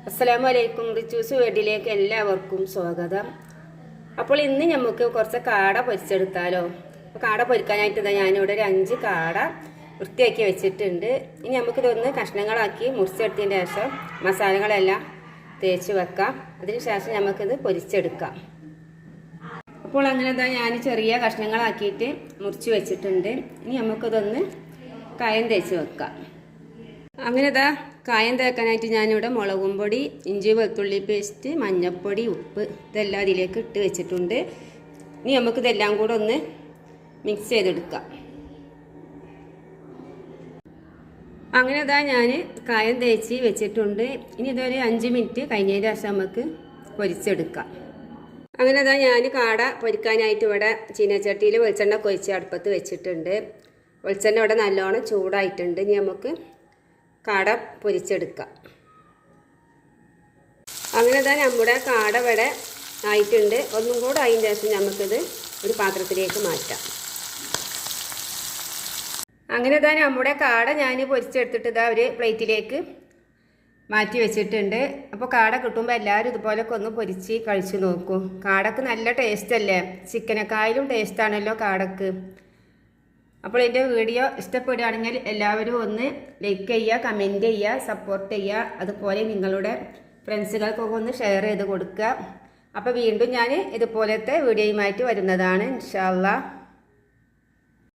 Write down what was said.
അസ്സലാമലൈക്കും. റിച്ചൂസ് വീട്ടിലേക്ക് എല്ലാവർക്കും സ്വാഗതം. അപ്പോൾ ഇന്ന് നമുക്ക് കുറച്ച് കാട പൊരിച്ചെടുത്താലോ. അപ്പോൾ കാട പൊരിക്കാനായിട്ട് ഞാനിവിടെ ഒരു 5 കാട വൃത്തിയാക്കി വെച്ചിട്ടുണ്ട്. ഇനി നമുക്കിതൊന്ന് കഷ്ണങ്ങളാക്കി മുറിച്ചെടുത്തതിന് ശേഷം മസാലകളെല്ലാം തേച്ച് വെക്കാം. അതിന് ശേഷം നമുക്കിത് പൊരിച്ചെടുക്കാം. അപ്പോൾ അങ്ങനെ ഞാൻ ചെറിയ കഷ്ണങ്ങളാക്കിയിട്ട് മുറിച്ച് വെച്ചിട്ടുണ്ട്. ഇനി നമുക്കിതൊന്ന് കായം തേച്ച് വെക്കാം. അങ്ങനെ കായം തേക്കാനായിട്ട് ഞാനിവിടെ മുളകും പൊടി, ഇഞ്ചി വെളുത്തുള്ളി പേസ്റ്റ്, മഞ്ഞൾപ്പൊടി, ഉപ്പ് ഇതെല്ലാം അതിലേക്ക് ഇട്ട് വെച്ചിട്ടുണ്ട്. ഇനി നമുക്കിതെല്ലാം കൂടെ ഒന്ന് മിക്സ് ചെയ്തെടുക്കാം. അങ്ങനെ ഞാൻ കായം തേച്ച് വെച്ചിട്ടുണ്ട്. ഇനി ഇതൊരു 5 മിനിറ്റ് കഴിഞ്ഞതിന് ശേഷം നമുക്ക് പൊരിച്ചെടുക്കാം. അങ്ങനെ ഞാൻ കാട പൊരിക്കാനായിട്ട് ഇവിടെ ചീനച്ചട്ടിയിൽ വെളിച്ചെണ്ണ കൊഴിച്ച് അടുപ്പത്ത് വെച്ചിട്ടുണ്ട്. വെളിച്ചെണ്ണ ഇവിടെ നല്ലോണം ചൂടായിട്ടുണ്ട്. ഇനി നമുക്ക് കാട പൊരിച്ചെടുക്കാം. അങ്ങനെ നമ്മുടെ കാട ഇവിടെ ആയിട്ടുണ്ട്. ഒന്നും കൂടെ അതിന് ശേഷം നമുക്കിത് ഒരു പാത്രത്തിലേക്ക് മാറ്റാം. അങ്ങനെ നമ്മുടെ കാട ഞാൻ പൊരിച്ചെടുത്തിട്ട് ഒരു പ്ലേറ്റിലേക്ക് മാറ്റി വെച്ചിട്ടുണ്ട്. അപ്പോൾ കാട കിട്ടുമ്പോൾ എല്ലാവരും ഇതുപോലൊക്കെ ഒന്ന് പൊരിച്ച് കഴിച്ച് നോക്കും. കാടക്ക് നല്ല ടേസ്റ്റ് അല്ലേ? ചിക്കനേക്കാളും ടേസ്റ്റാണല്ലോ കാടക്ക്. അപ്പോൾ എൻ്റെ വീഡിയോ ഇഷ്ടപ്പെടുകയാണെങ്കിൽ എല്ലാവരും ഒന്ന് ലൈക്ക് ചെയ്യുക, കമൻറ്റ് ചെയ്യുക, സപ്പോർട്ട് ചെയ്യുക. അതുപോലെ നിങ്ങളുടെ ഫ്രണ്ട്സുകൾക്കൊക്കെ ഒന്ന് ഷെയർ ചെയ്ത് കൊടുക്കുക. അപ്പോൾ വീണ്ടും ഞാൻ ഇതുപോലത്തെ വീഡിയോയുമായിട്ട് വരുന്നതാണ് ഇൻഷാ അല്ലാഹ്.